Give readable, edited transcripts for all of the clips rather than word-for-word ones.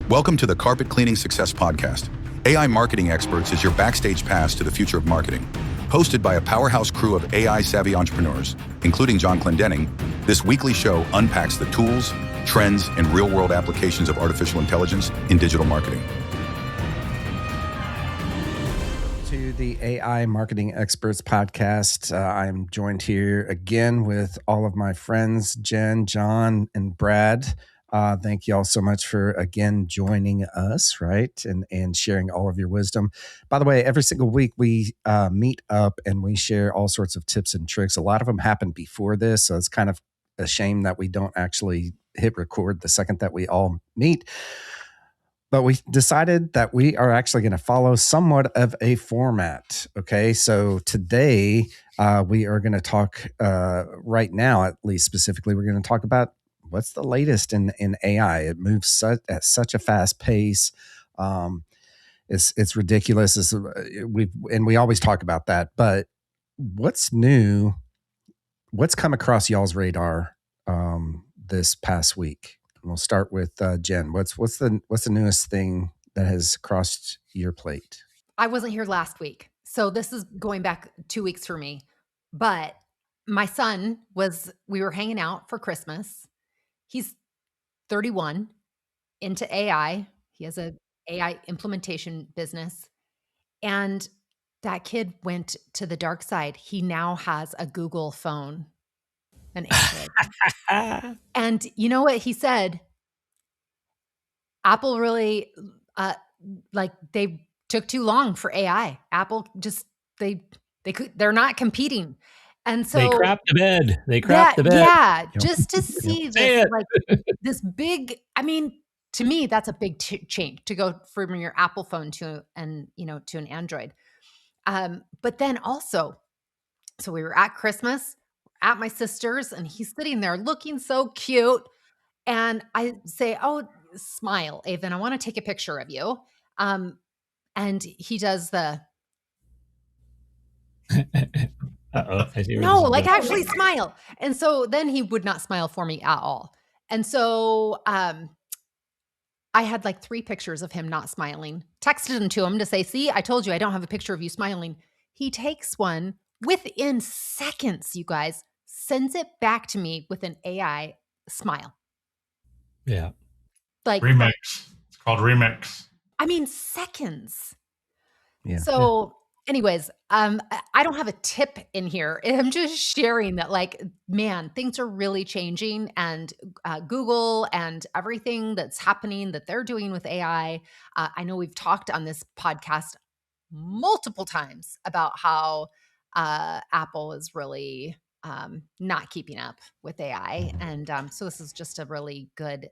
Welcome to the Carpet Cleaning Success Podcast. AI Marketing Experts is your backstage pass to the future of marketing. Hosted by a powerhouse crew of AI-savvy entrepreneurs, including John Clendenning, this weekly show unpacks the tools, trends, and real-world applications of artificial intelligence in digital marketing. To the AI Marketing Experts Podcast. I'm joined here again with all of my friends, Jen, John, and Brad. Thank you all so much for, again, joining us, right? And sharing all of your wisdom. By the way, every single week we meet up and we share all sorts of tips and tricks. A lot of them happen before this, so it's kind of a shame that we don't actually hit record the second that we all meet. But we decided that we are actually going to follow somewhat of a format. Okay, so today we are going to talk, right now at least specifically, we're going to talk about what's the latest in AI. It moves at such a fast pace. It's ridiculous. We always talk about that. But what's new? What's come across y'all's radar this past week? And we'll start with Jen. What's the newest thing that has crossed your plate? I wasn't here last week, so this is going back 2 weeks for me. But my son we were hanging out for Christmas. He's 31, into AI. He has a AI implementation business. And that kid went to the dark side. He now has a Google phone, an Android. And you know what he said? Apple really, they took too long for AI. Apple just, they're not competing. And so they crapped the bed. Yeah, just to see this big, I mean, to me, that's a big change to go from your Apple phone to an Android. But then also, so we were at Christmas at my sister's and he's sitting there looking so cute. And I say, "Oh, smile, Avon. I want to take a picture of you." And he does the no, actually smile. And so then he would not smile for me at all. And so I had 3 pictures of him not smiling, texted them to him to say, "See, I told you I don't have a picture of you smiling." He takes one within seconds, you guys, sends it back to me with an AI smile. Yeah. Remix. It's called Remix. I mean, seconds. Yeah. So anyways, I don't have a tip in here. I'm just sharing that, man, things are really changing, and Google and everything that's happening that they're doing with AI. I know we've talked on this podcast multiple times about how Apple is really not keeping up with AI. And so this is just a really good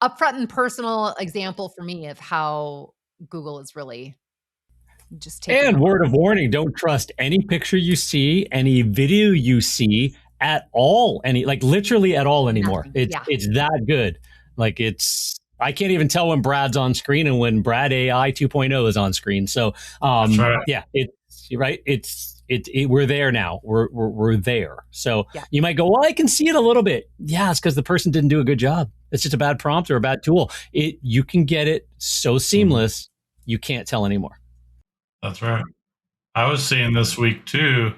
upfront and personal example for me of how Google is really just taking and word of warning, don't trust any picture you see, any video you see at all, literally at all anymore. It's that good. I can't even tell when Brad's on screen and when Brad AI 2.0 is on screen. So That's right. Yeah, you're right. We're there now. We're there. So You might go, "Well, I can see it a little bit." Yeah, it's because the person didn't do a good job. It's just a bad prompt or a bad tool. You can get it so seamless, you can't tell anymore. That's right. I was seeing this week too.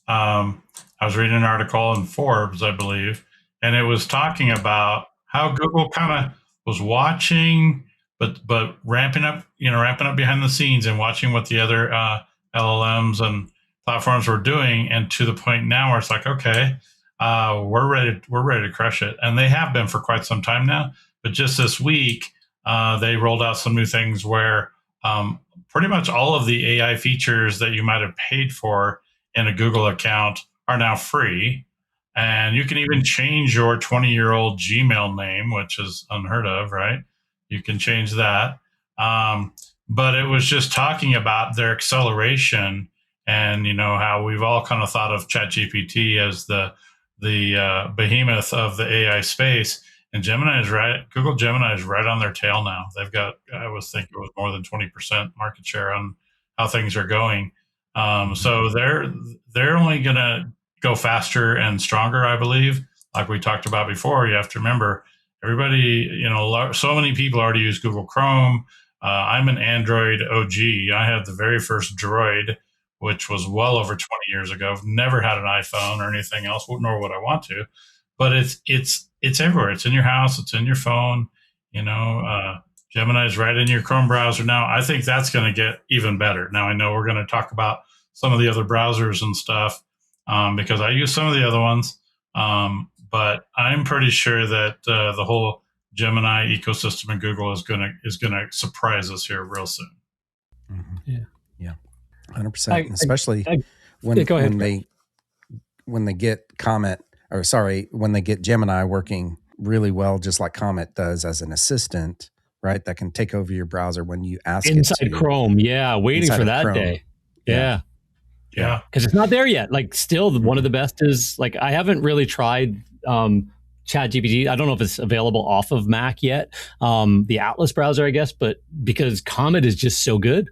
I was reading an article in Forbes, I believe, and it was talking about how Google kind of was watching, but ramping up behind the scenes and watching what the other LLMs and platforms were doing, and to the point now where it's okay, we're ready to crush it, and they have been for quite some time now. But just this week, they rolled out some new things where pretty much all of the AI features that you might have paid for in a Google account are now free, and you can even change your 20-year-old Gmail name, which is unheard of, right? You can change that. But it was just talking about their acceleration. And how we've all kind of thought of ChatGPT as the behemoth of the AI space, and Gemini is right. Google Gemini is right on their tail now. They've got, I was thinking it was more than 20% market share on how things are going. So they're only going to go faster and stronger, I believe. Like we talked about before, you have to remember everybody, so many people already use Google Chrome. I'm an Android OG. I had the very first Droid, which was well over 20 years ago. I've never had an iPhone or anything else, nor would I want to. But it's everywhere. It's in your house. It's in your phone. Gemini is right in your Chrome browser now. I think that's going to get even better. Now, I know we're going to talk about some of the other browsers and stuff because I use some of the other ones. But I'm pretty sure that the whole Gemini ecosystem in Google is gonna surprise us here real soon. Mm-hmm. Yeah, 100%. Especially when they get when they get Gemini working really well, just like Comet does as an assistant, right? That can take over your browser when you ask inside it to. Chrome. Yeah, waiting for that Chrome. Day. Yeah. Because it's not there yet. Like, still, one of the best is, like, I haven't really tried ChatGPT. I don't know if it's available off of Mac yet. The Atlas browser, I guess, but because Comet is just so good.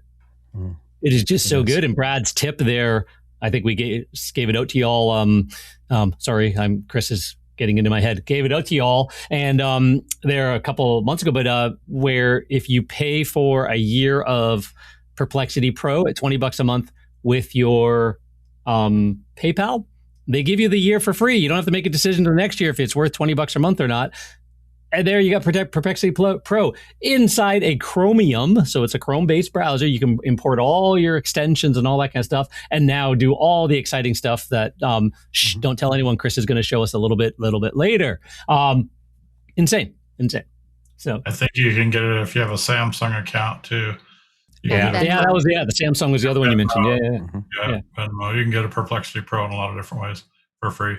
It is just so good. And Brad's tip there, I think we gave it out to y'all. Sorry, Chris is getting into my head. Gave it out to y'all. And there a couple months ago, but where if you pay for a year of Perplexity Pro at $20 a month with your PayPal, they give you the year for free. You don't have to make a decision to the next year if it's worth $20 a month or not. And there you got Perplexity Pro inside a Chromium. So it's a Chrome-based browser. You can import all your extensions and all that kind of stuff, and now do all the exciting stuff that don't tell anyone. Chris is going to show us a little bit later. Insane. So I think you can get it if you have a Samsung account too. The Samsung was the other one you mentioned. Venmo. You can get a Perplexity Pro in a lot of different ways for free.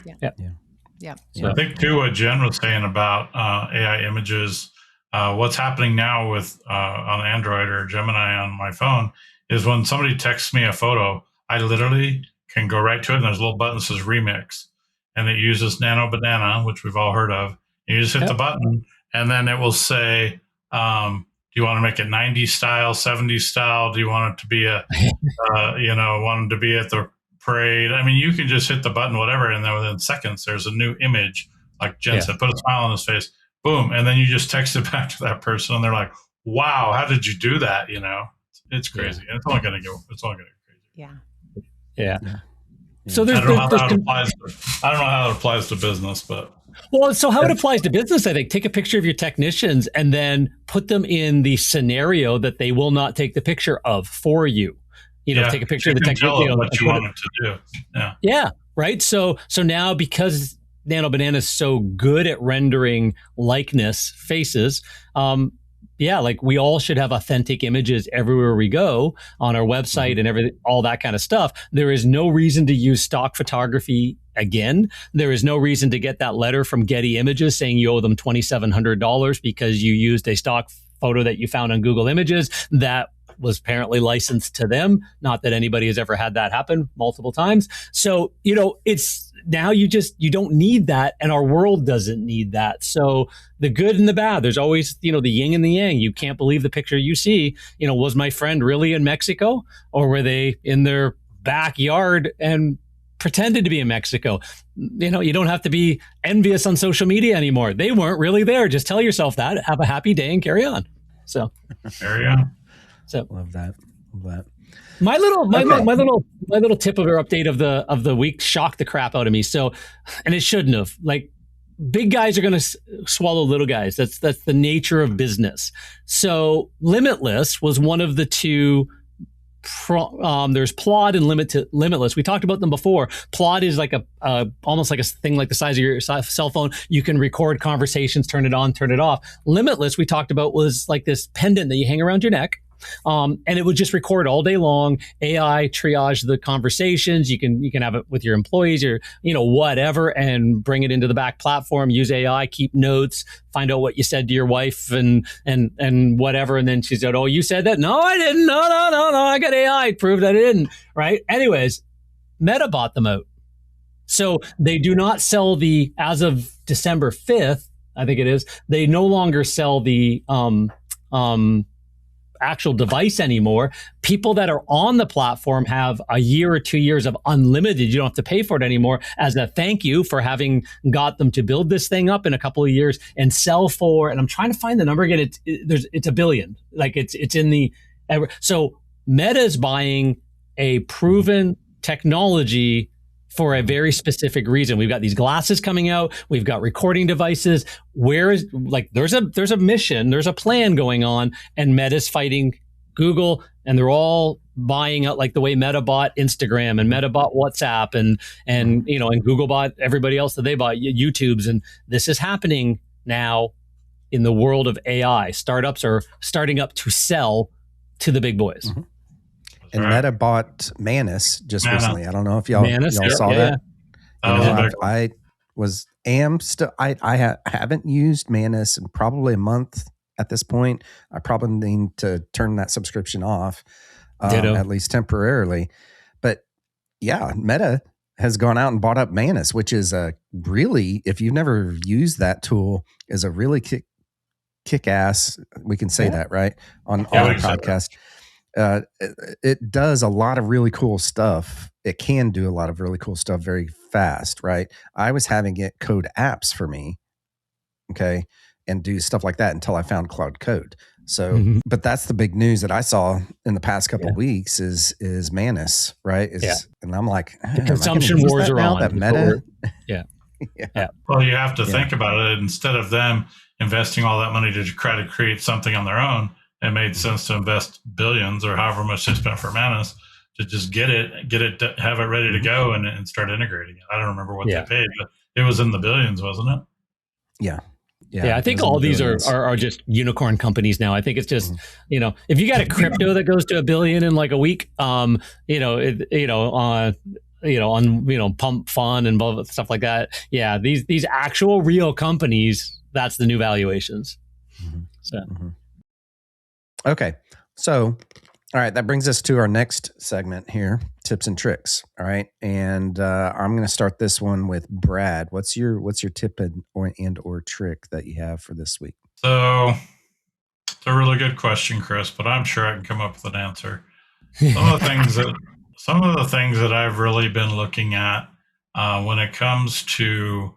Yeah. So I think too what Jen was saying about AI images, what's happening now with on Android or Gemini on my phone is when somebody texts me a photo, I literally can go right to it, and there's a little button that says remix, and it uses Nano Banana, which we've all heard of. You just hit the button, and then it will say, do you want to make it 90s style, 70s style? Do you want it to be want it to be at the parade? I mean, you can just hit the button, whatever, and then within seconds, there's a new image. Like Jen said, put a smile on his face, boom, and then you just text it back to that person, and they're like, "Wow, how did you do that?" It's crazy, and it's only going to get crazy. Yeah. So I don't know how that applies to business, but. Well, so how it applies to business, I think, take a picture of your technicians and then put them in the scenario that they will not take the picture of for you. Take a picture of the technician. What you want them to do. Yeah. Right. So now, because Nano Banana is so good at rendering likeness, faces, like we all should have authentic images everywhere we go on our website and everything, all that kind of stuff. There is no reason to use stock photography again. There is no reason to get that letter from Getty Images saying you owe them $2,700 because you used a stock photo that you found on Google Images that was apparently licensed to them. Not that anybody has ever had that happen multiple times. So, it's now you don't need that, and our world doesn't need that. So the good and the bad, there's always, the yin and the yang. You can't believe the picture you see. Was my friend really in Mexico, or were they in their backyard and pretended to be in Mexico? You don't have to be envious on social media anymore. They weren't really there. Just tell yourself that, have a happy day, and carry on. So carry on. So love that. My little tip or update of the week shocked the crap out of me. So, and it shouldn't have. Like, big guys are going to swallow little guys. That's the nature of business. So, Limitless was one of the two. There's Plod and Limitless. We talked about them before. Plod is like almost like a thing like the size of your cell phone. You can record conversations, turn it on, turn it off. Limitless, we talked about, was like this pendant that you hang around your neck. And it would just record all day long. AI triage the conversations. You can have it with your employees or whatever, and bring it into the back platform. Use AI, keep notes, find out what you said to your wife and whatever. And then she said, "Oh, you said that? No, I didn't. No. I got AI proved I didn't." Right? Anyways, Meta bought them out, so they do not sell as of December 5th, I think it is. They no longer sell the actual device anymore. People that are on the platform have a year or 2 years of unlimited. You don't have to pay for it anymore as a thank you for having got them to build this thing up in a couple of years and sell for, and I'm trying to find the number again. It's a billion. Like it's in the, so Meta is buying a proven technology for a very specific reason. We've got these glasses coming out. We've got recording devices. There's a mission, there's a plan going on, and Meta's fighting Google, and they're all buying out, like the way Meta bought Instagram and Meta bought WhatsApp and Google bought everybody else that they bought, YouTube's. And this is happening now in the world of AI. Startups are starting up to sell to the big boys. Mm-hmm. And Meta bought Manus just recently. I don't know if y'all saw that. I haven't used Manus in probably a month at this point. I probably need to turn that subscription off, at least temporarily. But yeah, Meta has gone out and bought up Manus, which is a really, if you've never used that tool, is a really kick-ass. We can say that, right? On our podcast. It does a lot of really cool stuff. It can do a lot of really cool stuff very fast, right? I was having it code apps for me, okay, and do stuff like that until I found Cloud Code. So, but that's the big news that I saw in the past couple of weeks is Manus, right? And I'm like, the consumption wars are on. That Meta, Well, you have to think about it. Instead of them investing all that money to try to create something on their own, it made sense to invest billions or however much they spent for Manus to just get it, have it ready to go and start integrating it. I don't remember what they paid, but it was in the billions, wasn't it? Yeah, I think all these are just unicorn companies now. I think it's just, if you got a crypto that goes to $1 billion in like a week, on Pump Fund and blah, blah, stuff like that. Yeah, these actual real companies, that's the new valuations. So. Okay. So, all right, that brings us to our next segment here, tips and tricks. All right. And I'm going to start this one with Brad. What's your tip and or trick that you have for this week? So it's a really good question, Chris, but I'm sure I can come up with an answer. Some of the things that I've really been looking at when it comes to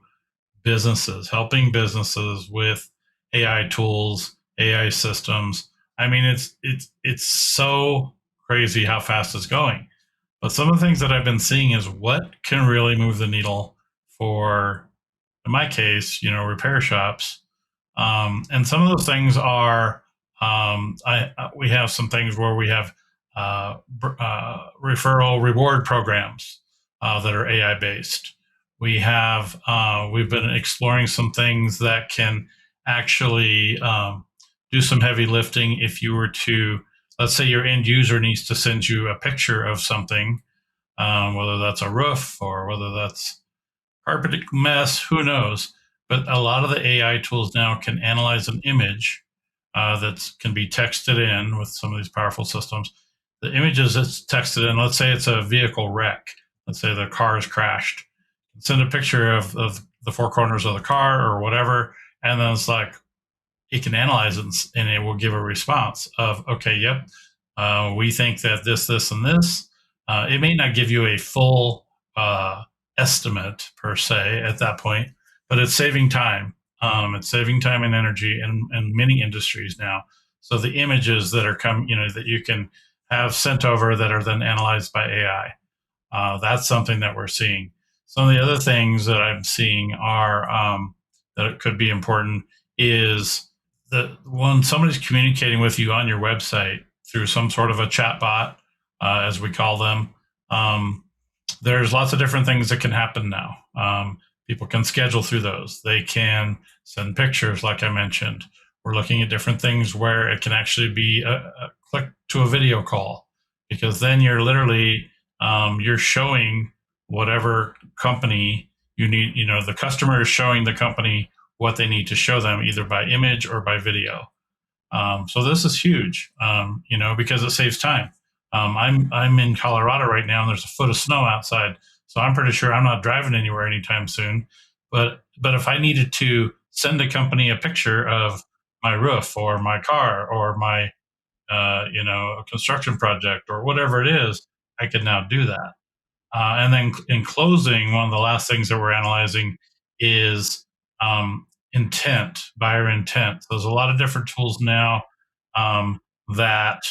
businesses, helping businesses with AI tools, AI systems. I mean, it's so crazy how fast it's going. But some of the things that I've been seeing is what can really move the needle for, in my case, repair shops. And some of those things are, we have some things where we have referral reward programs that are AI based. We've been exploring some things that can actually do some heavy lifting. If you were to, let's say your end user needs to send you a picture of something, whether that's a roof or whether that's carpet mess, who knows? But a lot of the AI tools now can analyze an image that can be texted in with some of these powerful systems. The images that's texted in, let's say it's a vehicle wreck. Let's say the car is crashed. Send a picture of the four corners of the car or whatever, and then it's like, it can analyze it and it will give a response of, okay, yep, we think that this, and this. It may not give you a full estimate per se at that point, but it's saving time. It's saving time and energy in many industries now. So the images that are that you can have sent over that are then analyzed by AI, that's something that we're seeing. Some of the other things that I'm seeing are that it could be important is that when somebody's communicating with you on your website through some sort of a chat bot, as we call them, there's lots of different things that can happen now. People can schedule through those. They can send pictures, like I mentioned. We're looking at different things where it can actually be a click to a video call, because then you're literally, you're showing whatever company you need, the customer is showing the company what they need to show them, either by image or by video. So this is huge, because it saves time. I'm in Colorado right now, and there's a foot of snow outside, so I'm pretty sure I'm not driving anywhere anytime soon. But if I needed to send a company a picture of my roof or my car or my a construction project or whatever it is, I can now do that. And then in closing, one of the last things that we're analyzing is intent, buyer intent. So there's a lot of different tools now that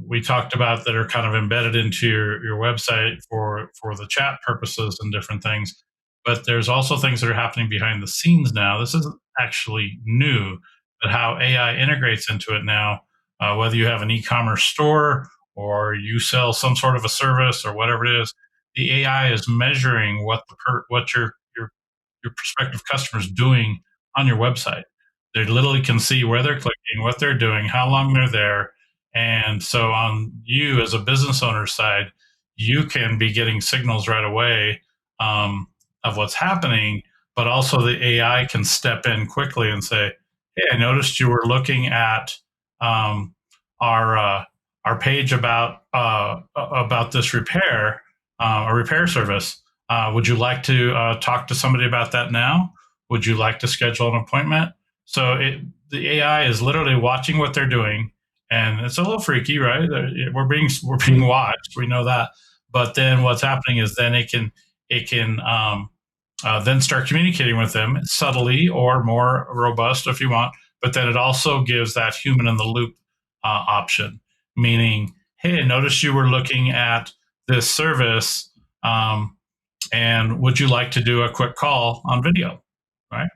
we talked about that are kind of embedded into your website for the chat purposes and different things. But there's also things that are happening behind the scenes now. This isn't actually new, but how AI integrates into it now, whether you have an e-commerce store or you sell some sort of a service or whatever it is, the AI is measuring what your prospective customers doing on your website. They literally can see where they're clicking, what they're doing, how long they're there. And so on you as a business owner side, you can be getting signals right away of what's happening, but also the AI can step in quickly and say, hey, I noticed you were looking at our page about this repair, a repair service. Would you like to talk to somebody about that now? Would you like to schedule an appointment? So the AI is literally watching what they're doing, and it's a little freaky, right? We're being watched. We know that, but then what's happening is then it can then start communicating with them subtly or more robust if you want. But then it also gives that human in the loop option, meaning, hey, I noticed you were looking at this service. And would you like to do a quick call on video, right?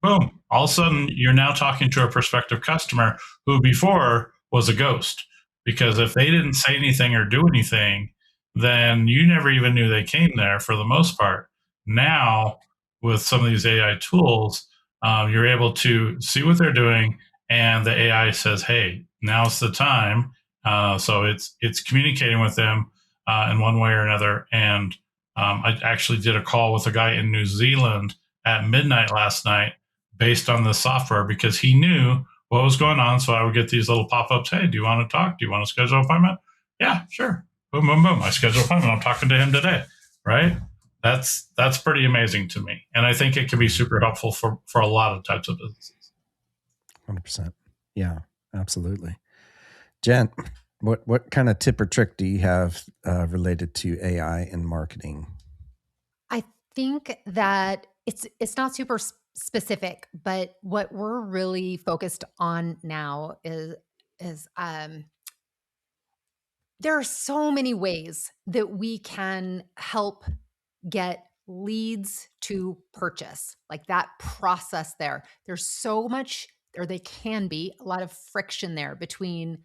Boom. All of a sudden, you're now talking to a prospective customer who before was a ghost. Because if they didn't say anything or do anything, then you never even knew they came there for the most part. Now, with some of these AI tools, you're able to see what they're doing, and the AI says, hey, now's the time. So it's communicating with them in one way or another. And I actually did a call with a guy in New Zealand at midnight last night based on the software because he knew what was going on. So I would get these little pop-ups. Hey, do you want to talk? Do you want to schedule an appointment? Yeah, sure. Boom, boom, boom. I schedule an appointment. I'm talking to him today, right? That's pretty amazing to me. And I think it can be super helpful for a lot of types of businesses. 100%. Yeah, absolutely. Jen, what kind of tip or trick do you have related to AI in marketing? I think that it's not super specific, but what we're really focused on now is there are so many ways that we can help get leads to purchase, like that process there. There's so much, or they can be a lot of friction there between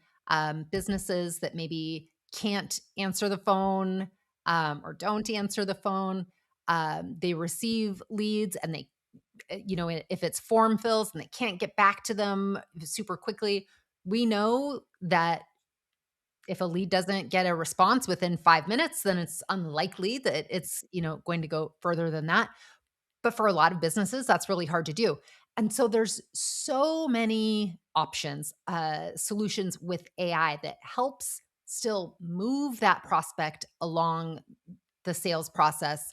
businesses that maybe can't answer the phone or don't answer the phone. They receive leads and they, if it's form fills and they can't get back to them super quickly, we know that if a lead doesn't get a response within 5 minutes, then it's unlikely that it's, going to go further than that. But for a lot of businesses, that's really hard to do. And so there's so many options, solutions with AI that helps still move that prospect along the sales process,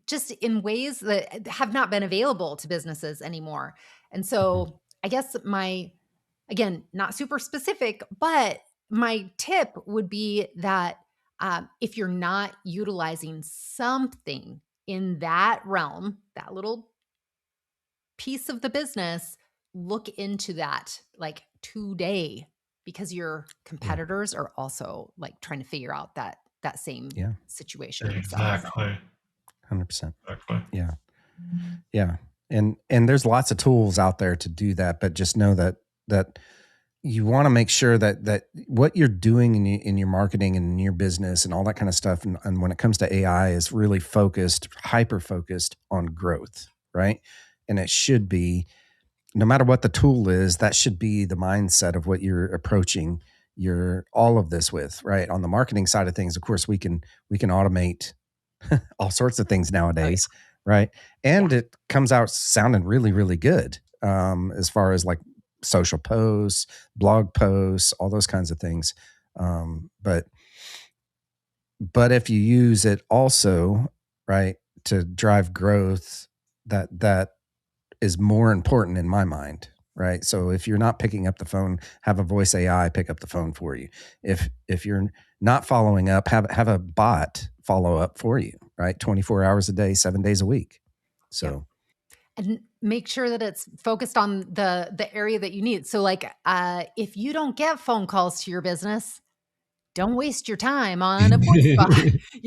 just in ways that have not been available to businesses anymore. And so I guess again, not super specific, but my tip would be that if you're not utilizing something in that realm, that little piece of the business, look into that like today, because your competitors are also like trying to figure out that same situation. Exactly. 100%. Exactly. Yeah. Yeah. And there's lots of tools out there to do that, but just know that you want to make sure that what you're doing in your marketing and in your business and all that kind of stuff, and when it comes to AI, is really hyper-focused on growth, right? And it should be, no matter what the tool is, that should be the mindset of what you're approaching all of this with, right? On the marketing side of things, of course, we can automate all sorts of things nowadays, right? And it comes out sounding really, really good as far as like social posts, blog posts, all those kinds of things. But if you use it also, right, to drive growth, that is more important in my mind, right? So if you're not picking up the phone, have a voice AI pick up the phone for you. If you're not following up, have a bot follow up for you, right? 24 hours a day, 7 days a week. So, and make sure that it's focused on the area that you need. So like, if you don't get phone calls to your business, don't waste your time on a voice bot,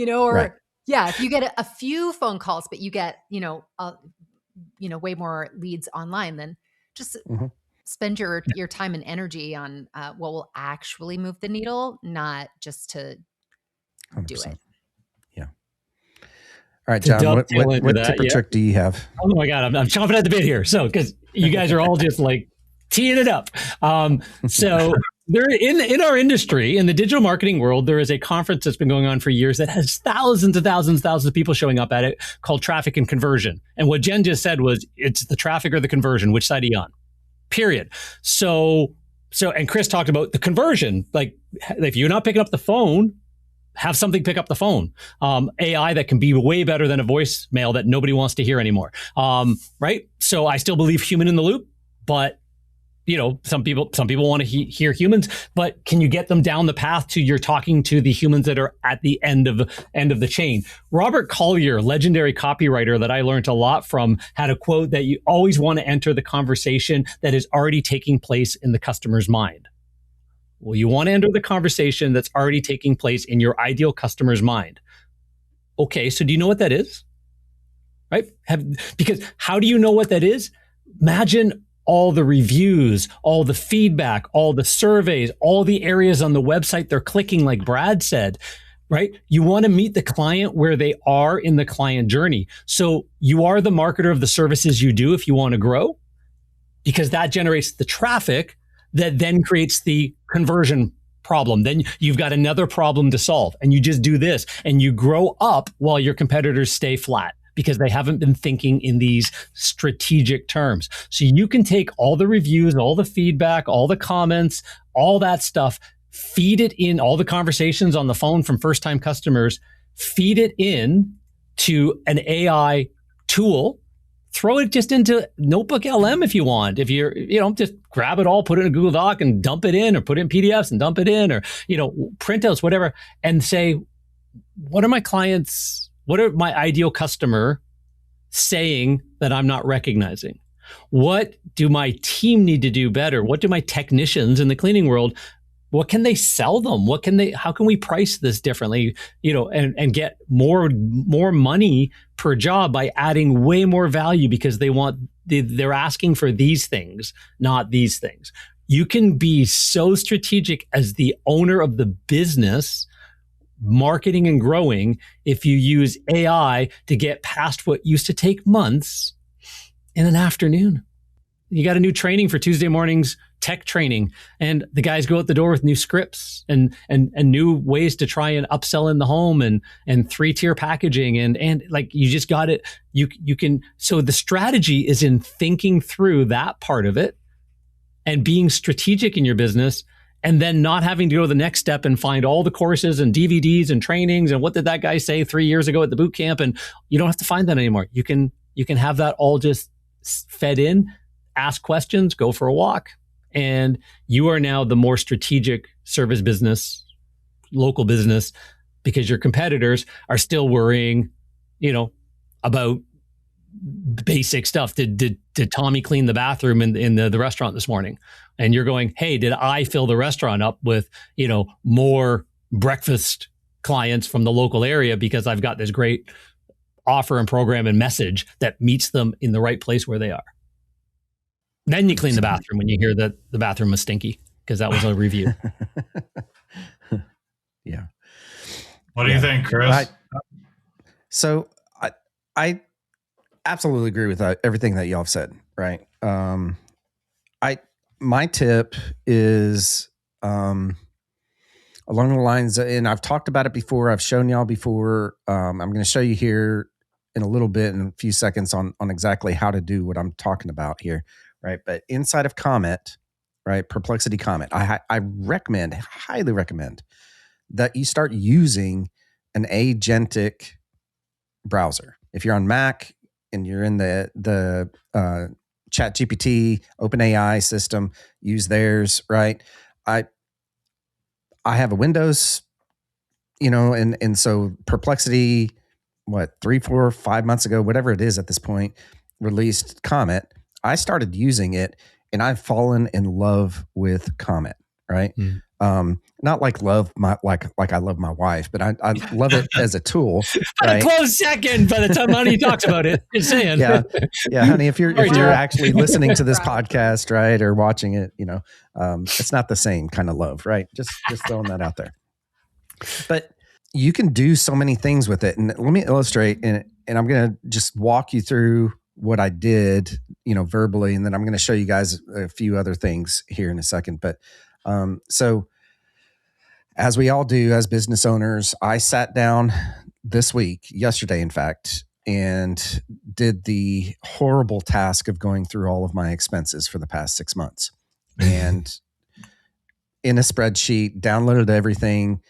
or right. if you get a few phone calls, but you get, way more leads online, then just spend your time and energy on what will actually move the needle, not just to 100%. Do it. Yeah. All right, John, what tip or trick do you have? Oh my God, I'm chomping at the bit here. So, because you guys are all just like teeing it up. So there in our industry, in the digital marketing world, there is a conference that's been going on for years that has thousands of people showing up at it, called Traffic and Conversion. And what Jen just said was, it's the traffic or the conversion. Which side are you on? Period. So, and Chris talked about the conversion. Like, if you're not picking up the phone, have something pick up the phone. AI that can be way better than a voicemail that nobody wants to hear anymore. Right? So I still believe human in the loop, but some people want to hear humans, but can you get them down the path to you're talking to the humans that are at the end of the chain? Robert Collier, legendary copywriter that I learned a lot from, had a quote that you always want to enter the conversation that is already taking place in the customer's mind. Well, you want to enter the conversation that's already taking place in your ideal customer's mind. Okay, so do you know what that is? Right? Because how do you know what that is? Imagine all the reviews, all the feedback, all the surveys, all the areas on the website they're clicking, like Brad said, right? You want to meet the client where they are in the client journey. So you are the marketer of the services you do if you want to grow, because that generates the traffic that then creates the conversion problem. Then you've got another problem to solve, and you just do this and you grow up while your competitors stay flat, because they haven't been thinking in these strategic terms. So you can take all the reviews, all the feedback, all the comments, all that stuff, feed it in, all the conversations on the phone from first-time customers, feed it in to an AI tool, throw it just into Notebook LM if you want. If you're, just grab it all, put it in a Google Doc and dump it in, or put it in PDFs and dump it in, or, printouts, whatever, and say, what are my ideal customer saying that I'm not recognizing? What do my team need to do better? What do my technicians in the cleaning world, what can they sell them? How can we price this differently, and get more money per job by adding way more value, because they're asking for these things, not these things. You can be so strategic as the owner of the business, marketing and growing, if you use AI to get past what used to take months in an afternoon. You got a new training for Tuesday mornings, tech training, and the guys go out the door with new scripts and new ways to try and upsell in the home and 3-tier packaging and like, you just got it. You can, so the strategy is in thinking through that part of it and being strategic in your business, and then not having to go to the next step and find all the courses and DVDs and trainings and what did that guy say 3 years ago at the boot camp, and you don't have to find that anymore. You can have that all just fed in, ask questions, go for a walk, and you are now the more strategic service business, local business, because your competitors are still worrying, about basic stuff. Did Tommy clean the bathroom in the restaurant this morning? And you're going, hey, did I fill the restaurant up with, more breakfast clients from the local area, because I've got this great offer and program and message that meets them in the right place where they are. Then you clean the bathroom when you hear that the bathroom was stinky, because that was a review. Yeah. What do you think, Chris? So I absolutely agree with everything that y'all have said. Right. My tip is along the lines, and I've talked about it before. I've shown y'all before. I'm going to show you here in a little bit, in a few seconds, on exactly how to do what I'm talking about here. Right. But inside of Comet, right, Perplexity Comet, I highly recommend that you start using an Agentic browser. If you're on Mac and you're in the ChatGPT, OpenAI system, use theirs, right? I have a Windows, and so Perplexity, 3, 4, 5 months ago, whatever it is at this point, released Comet. I started using it, and I've fallen in love with Comet, right? Not like love like I love my wife, but I love it as a tool. Right? A close second by the time honey talks about it. Just saying. Yeah, honey, if you're actually listening to this podcast, right, or watching it, it's not the same kind of love, right? Just throwing that out there. But you can do so many things with it, and let me illustrate, and I'm going to just walk you through what I did, verbally, and then I'm going to show you guys a few other things here in a second. But so, as we all do as business owners, I sat down yesterday, in fact, and did the horrible task of going through all of my expenses for the past 6 months, and in a spreadsheet, downloaded everything.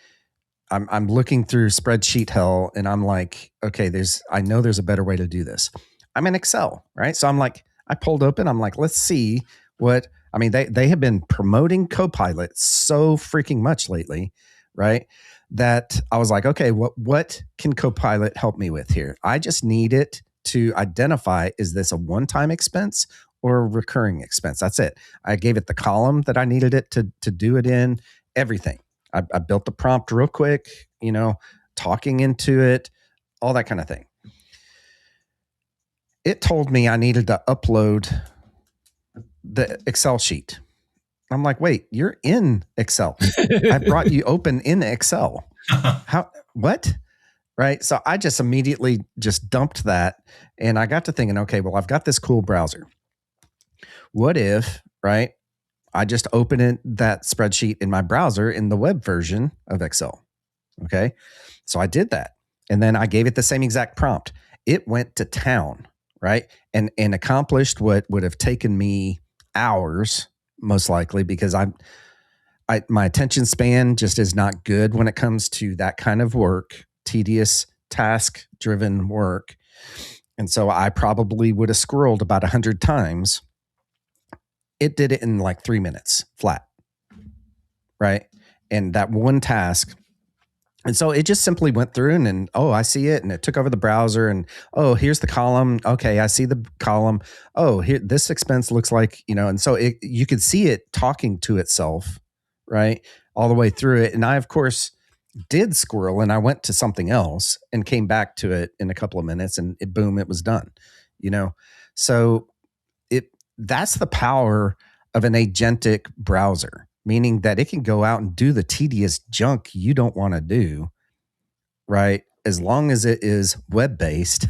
I'm looking through spreadsheet hell, and I'm like, okay, I know there's a better way to do this. I'm in Excel, right? So I'm like, I pulled open. I'm like, let's see what. I mean, they have been promoting Copilot so freaking much lately, right? That I was like, okay, what can Copilot help me with here? I just need it to identify, is this a one-time expense or a recurring expense? That's it. I gave it the column that I needed it to do it in, everything. I built the prompt real quick, talking into it, all that kind of thing. It told me I needed to upload the Excel sheet. I'm like, wait, you're in Excel. I brought you open in Excel. What? Right. So I just immediately just dumped that. And I got to thinking, okay, well, I've got this cool browser. What if, right, I just open that spreadsheet in my browser in the web version of Excel? Okay. So I did that. And then I gave it the same exact prompt. It went to town, right? And accomplished what would have taken me hours, most likely, because my attention span just is not good when it comes to that kind of work, tedious, task-driven work. And so I probably would have scrolled about 100 times. It did it in like 3 minutes flat, right? And that one task. And so it just simply went through and I see it, and it took over the browser, and here's the column. Okay, I see the column. Here, this expense looks like, and so you could see it talking to itself, right, all the way through it. And I, of course, did squirrel, and I went to something else and came back to it in a couple of minutes, and boom, it was done, So that's the power of an agentic browser, meaning that it can go out and do the tedious junk you don't want to do, right? As long as it is web-based,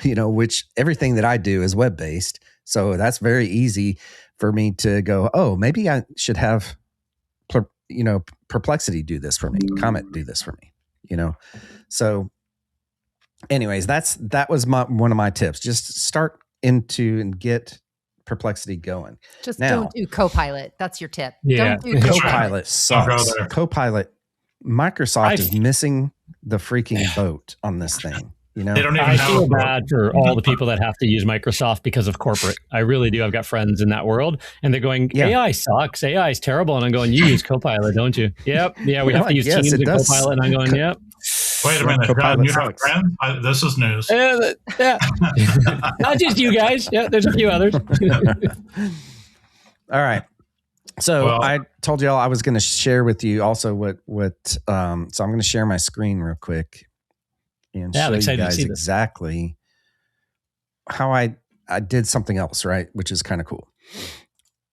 which everything that I do is web-based. So that's very easy for me to go, maybe I should have, Perplexity do this for me, Comet do this for me, So anyways, that was one of my tips. Just start into and get Perplexity going. Just don't do Copilot. That's your tip. Yeah. Don't do Copilot sucks. Copilot, Microsoft is missing the freaking boat on this thing. They don't even I feel bad for all the people that have to use Microsoft because of corporate. I really do. I've got friends in that world, and they're going, AI sucks. AI is terrible. And I'm going, you use Copilot, don't you? Yep. Yeah, we have to use Teams and Copilot. And I'm going, yep. Wait a minute, John, you have a friend? This is news. Yeah. Not just you guys. Yeah, there's a few others. All right. So I told y'all I was going to share with you also so I'm going to share my screen real quick and show you guys exactly how I did something else, right? Which is kind of cool.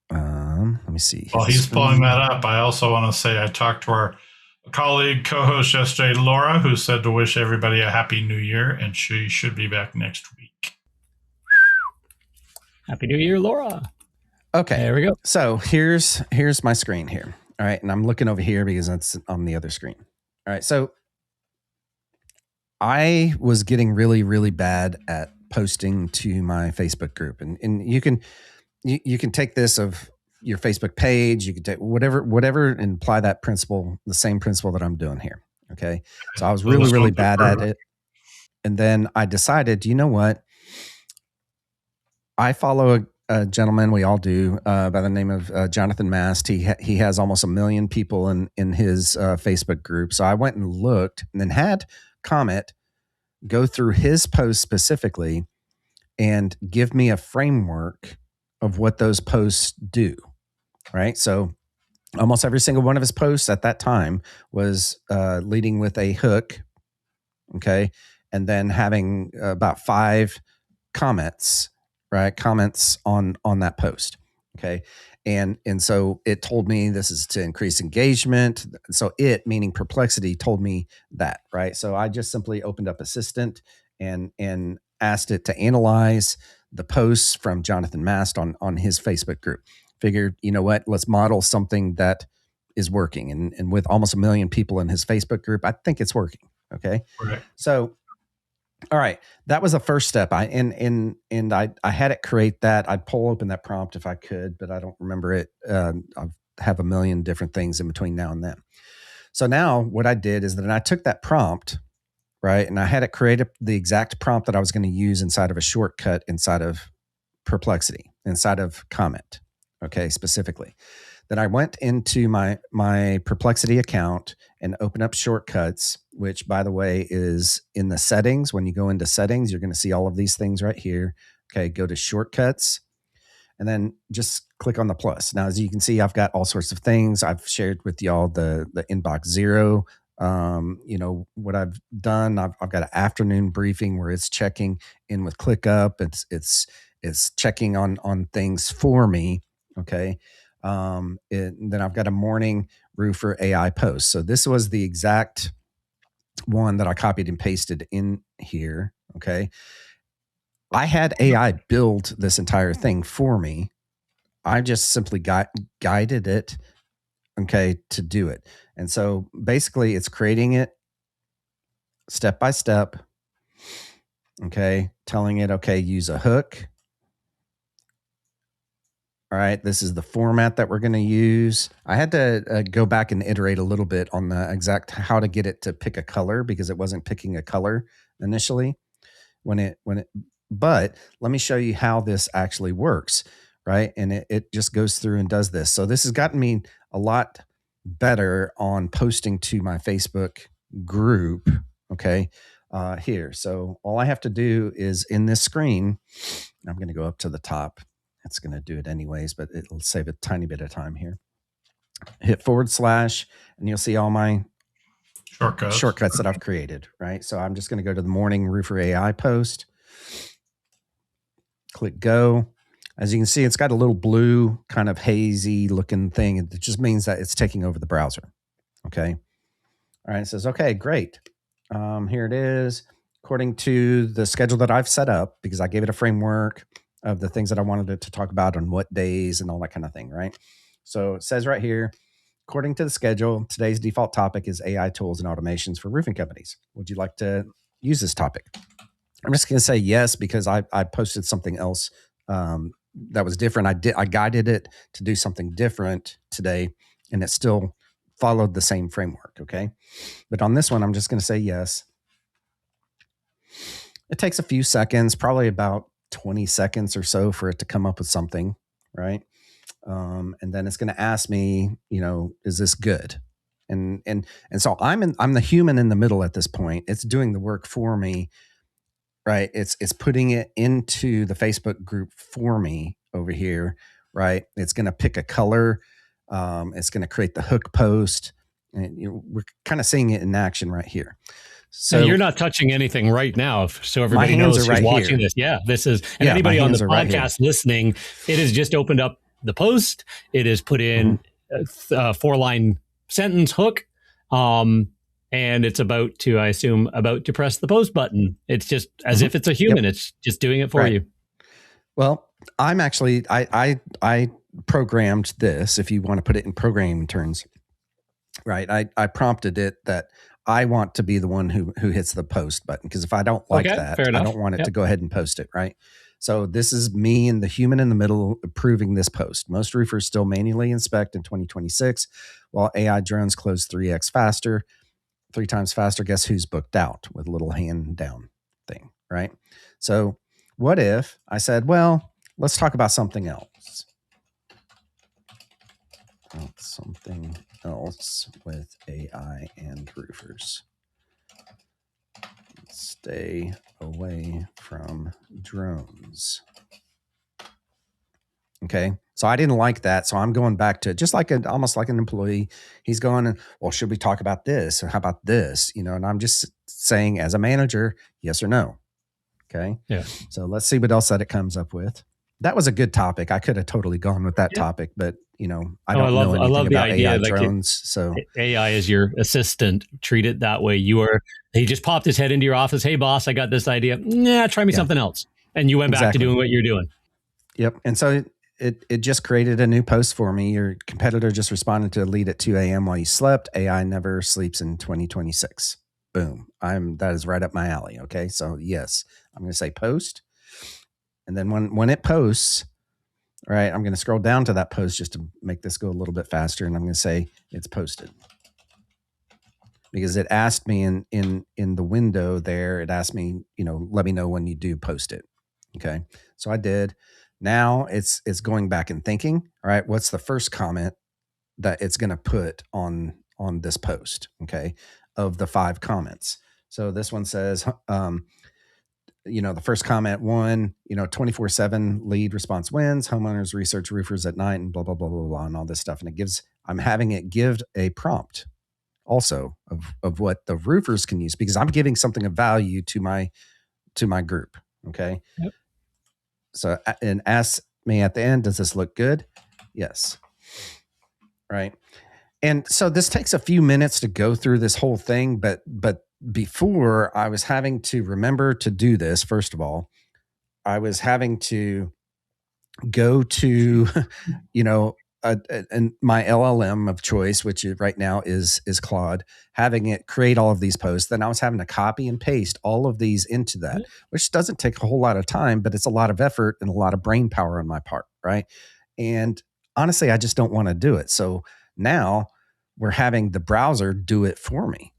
Let me see. While he's pulling that up, I also want to say I talked to our colleague, co-host yesterday, Laura, who said to wish everybody a happy new year, and she should be back next week. Happy New Year, Laura. Okay, there we go. So here's my screen here. All right, and I'm looking over here because that's on the other screen. All right, so I was getting really, really bad at posting to my Facebook group, and you can take this of your Facebook page, you can take whatever and apply that principle, the same principle that I'm doing here. Okay. So I was really, really bad at it. And then I decided, you know what? I follow a gentleman, we all do, by the name of Jonathan Mast. He has almost 1 million people in his Facebook group. So I went and looked and then had Comet go through his posts specifically and give me a framework of what those posts do, right? So almost every single one of his posts at that time was leading with a hook, okay, and then having about 5 comments, right? Comments on that post, okay, and so it told me this is to increase engagement. So it, meaning Perplexity, told me that, right? So I just simply opened up Assistant and asked it to analyze the posts from Jonathan Mast on his Facebook group. Figured, you know what? Let's model something that is working, and with almost 1 million people in his Facebook group, I think it's working. Okay, Right. So, all right, that was the first step. I had it create that. I'd pull open that prompt if I could, but I don't remember it. I have 1 million different things in between now and then. So now what I did is that I took that prompt, right, and I had it create the exact prompt that I was going to use inside of a shortcut inside of Perplexity, inside of Comet, okay, specifically. Then I went into my Perplexity account and opened up shortcuts, which, by the way, is in the settings. When you go into settings, you're going to see all of these things right here. Okay, go to shortcuts, and then just click on the plus. Now, as you can see, I've got all sorts of things. I've shared with y'all the inbox zero. You know what I've done. I've got an afternoon briefing where it's checking in with ClickUp. It's checking on things for me. Okay. Then I've got a morning roofer AI post. So this was the exact one that I copied and pasted in here. Okay. I had AI build this entire thing for me. I just simply guided it, okay, to do it. And so basically it's creating it step by step. Okay. Telling it, okay, use a hook. All right, this is the format that we're going to use. I had to go back and iterate a little bit on the exact how to get it to pick a color because it wasn't picking a color initially but let me show you how this actually works, right? And it just goes through and does this. So this has gotten me a lot better on posting to my Facebook group, okay, here. So all I have to do is in this screen, I'm going to go up to the top. It's going to do it anyways, but it'll save a tiny bit of time here. Hit / and you'll see all my shortcuts that I've created, right? So I'm just going to go to the morning roofer AI post. Click go. As you can see, it's got a little blue kind of hazy looking thing. It just means that it's taking over the browser. Okay. All right. It says, okay, great. Here it is. According to the schedule that I've set up, because I gave it a framework of the things that I wanted it to talk about on what days and all that kind of thing, right? So it says right here, according to the schedule, today's default topic is AI tools and automations for roofing companies. Would you like to use this topic? I'm just going to say yes, because I posted something else that was different. I guided it to do something different today, and it still followed the same framework, okay? But on this one, I'm just going to say yes. It takes a few seconds, probably about 20 seconds or so for it to come up with something, right? And then it's going to ask me, you know, is this good? And so I'm the human in the middle at this point. It's doing the work for me, right? It's putting it into the Facebook group for me over here, right? It's going to pick a color. It's going to create the hook post, and you know, we're kind of seeing it in action right here. So you're not touching anything right now, so everybody knows who's watching this. Yeah, this is, and anybody on the podcast listening, it has just opened up the post. It has put in a 4-line sentence hook, and it's about to, I assume, press the post button. It's just as if it's a human. It's just doing it for you. Well, I'm actually, I programmed this, if you want to put it in programming terms, right? I prompted it that I want to be the one who hits the post button, because if I don't like that, I don't want it to go ahead and post it, right? So this is me and the human in the middle approving this post. Most roofers still manually inspect in 2026, while AI drones close 3 times faster. Guess who's booked out, with a little hand down thing, right? So what if I said, well, let's talk about something else. Something else with AI and roofers. Stay away from drones. Okay. So I didn't like that. So I'm going back to just like almost like an employee. He's going, well, should we talk about this? Or how about this? You know, and I'm just saying as a manager, yes or no. Okay. Yeah. So let's see what else that it comes up with. That was a good topic. I could have totally gone with that topic, but you know, I love the idea AI drones. So AI is your assistant. Treat it that way. He just popped his head into your office. Hey boss, I got this idea. Nah, try me something else. And you went back to doing what you're doing. Yep. And so it just created a new post for me. Your competitor just responded to a lead at 2 a.m. while you slept. AI never sleeps in 2026. Boom. That is right up my alley. Okay. So yes, I'm going to say post. And then when it posts, right, I'm going to scroll down to that post just to make this go a little bit faster. And I'm going to say it's posted. Because it asked me in the window there, it asked me, you know, let me know when you do post it. Okay. So I did. Now it's going back and thinking, all right, what's the first comment that it's going to put on this post, okay, of the 5 comments. So this one says, you know, the first comment, 1, you know, 24/7 lead response wins, homeowners research roofers at night, and blah, blah, blah, blah, blah, and all this stuff. And I'm having it give a prompt also of what the roofers can use, because I'm giving something of value to my group. Okay. Yep. So, and ask me at the end, does this look good? Yes. Right. And so this takes a few minutes to go through this whole thing, but before I was having to remember to do this, first of all, I was having to go to, you know, my LLM of choice, which right now is Claude, having it create all of these posts. Then I was having to copy and paste all of these into that, which doesn't take a whole lot of time, but it's a lot of effort and a lot of brain power on my part. Right. And honestly, I just don't want to do it. So now we're having the browser do it for me.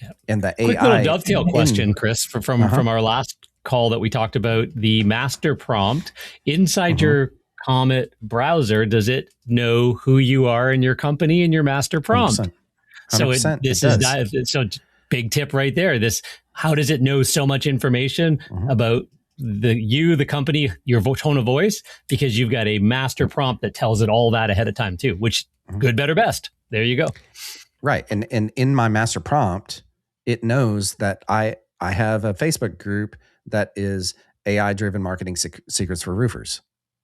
Yep. And the quick AI little dovetail question, Chris, from our last call that we talked about, the master prompt inside your Comet browser, does it know who you are in your company in your master prompt? 100%. So big tip right there. How does it know so much information about the company, your tone of voice? Because you've got a master prompt that tells it all that ahead of time too, which good, better, best. There you go. Right. And in my master prompt, it knows that I have a Facebook group that is AI driven marketing secrets for roofers.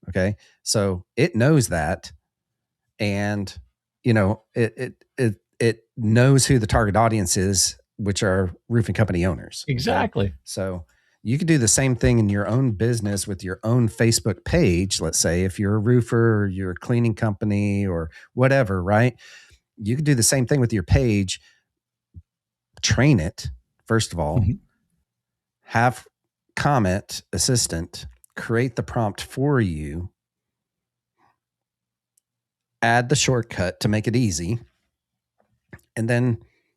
Okay. So it knows that, and you know, it knows who the target audience is, which are roofing company owners. Exactly. Okay? So you could do the same thing in your own business with your own Facebook page. Let's say if you're a roofer or you're a cleaning company or whatever, right? You could do the same thing with your page. Train it, first of all, have Comet Assistant create the prompt for you, add the shortcut to make it easy, and then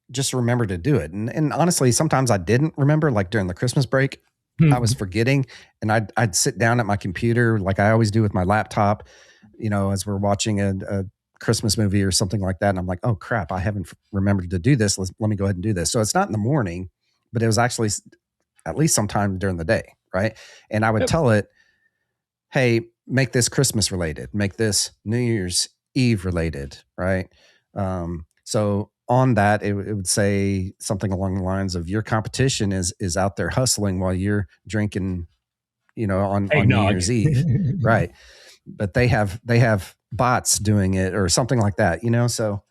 just remember to do it. And honestly, sometimes I didn't remember, like during the Christmas break, I was forgetting, and I'd sit down at my computer like I always do with my laptop, you know, as we're watching a Christmas movie or something like that. And I'm like, oh crap, I haven't remembered to do this. Let me go ahead and do this. So it's not in the morning, but it was actually at least sometime during the day. Right. And I would tell it, hey, make this Christmas related, make this New Year's Eve related. Right. So on that, it would say something along the lines of your competition is out there hustling while you're drinking, you know, on New Year's Eve. Right. But they have bots doing it or something like that, you know? So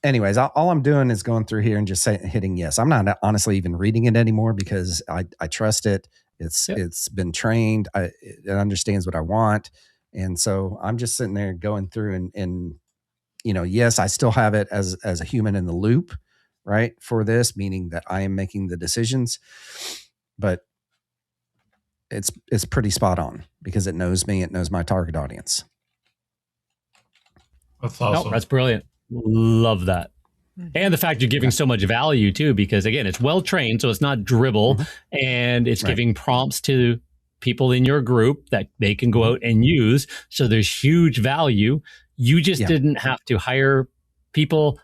anyways, all I'm doing is going through here and just hitting yes. I'm not honestly even reading it anymore because I trust it. It's been trained. It understands what I want. And so I'm just sitting there going through and you know, yes, I still have it as a human in the loop, right? For this, meaning that I am making the decisions, but it's pretty spot on because it knows me. It knows my target audience. That's awesome. No, that's brilliant. Love that. And the fact you're giving so much value too, because again, it's well trained, so it's not dribble, and it's giving prompts to people in your group that they can go out and use. So there's huge value. You just didn't have to hire people,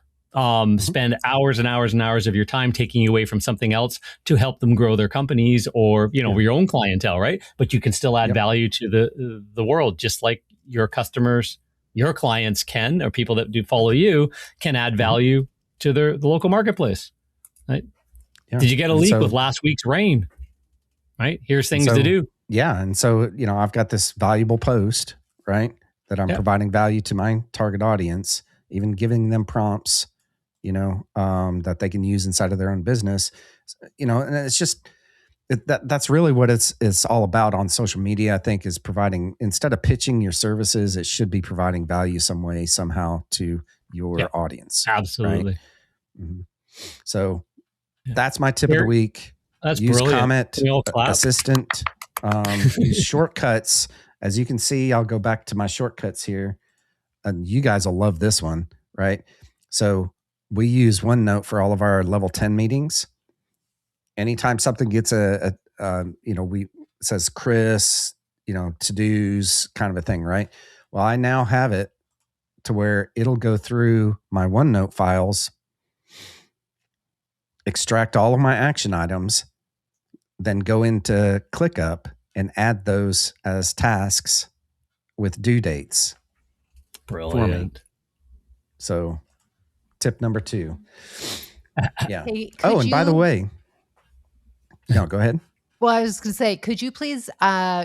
spend hours and hours and hours of your time taking away from something else to help them grow their companies or, your own clientele, right? But you can still add value to the world, just like your customers, your clients can, or people that do follow you can add value to the local marketplace, right? Yeah. Did you get a leak with last week's rain? Right? Here's things to do. Yeah. And so, I've got this valuable post, right? That I'm providing value to my target audience, even giving them prompts, that they can use inside of their own business, and it's just, that's really what it's all about on social media, I think, is providing, instead of pitching your services, it should be providing value some way, somehow to your audience. Absolutely. Right? Mm-hmm. So that's my tip of the week. That's use brilliant. Comet Assistant. Use shortcuts. As you can see, I'll go back to my shortcuts here. And you guys will love this one, right? So we use OneNote for all of our level 10 meetings. Anytime something gets it says Chris, to-dos kind of a thing, right? Well, I now have it to where it'll go through my OneNote files, extract all of my action items, then go into ClickUp and add those as tasks with due dates. Brilliant. So tip number 2. Yeah. Hey, and by the way, no, go ahead. Well, I was going to say, could you please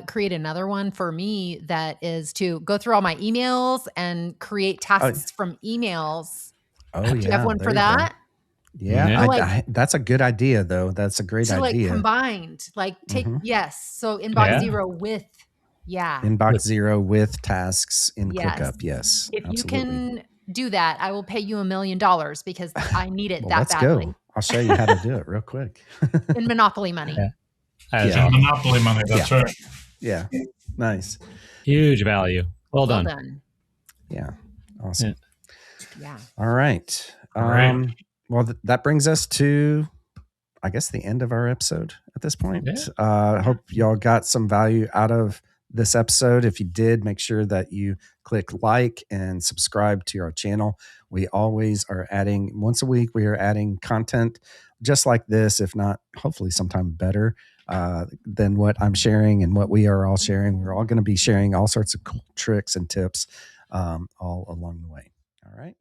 create another one for me that is to go through all my emails and create tasks from emails? Oh, Do you have one for that? Go. Yeah, that's a good idea, though. That's a great idea. Combined, take so inbox 0 with inbox 0 with tasks in ClickUp. Yes, if absolutely. You can do that, I will pay you $1 million because I need it that badly. Go. I'll show you how to do it real quick. In Monopoly money. Monopoly money. That's right. Yeah, nice. Huge value. Well done. Yeah, awesome. Yeah. All right. Well, that brings us to, I guess, the end of our episode at this point. I hope y'all got some value out of this episode. If you did, make sure that you click like and subscribe to our channel. We always are adding, once a week, we are adding content just like this, if not, hopefully sometime better than what I'm sharing and what we are all sharing. We're all going to be sharing all sorts of cool tricks and tips all along the way. All right.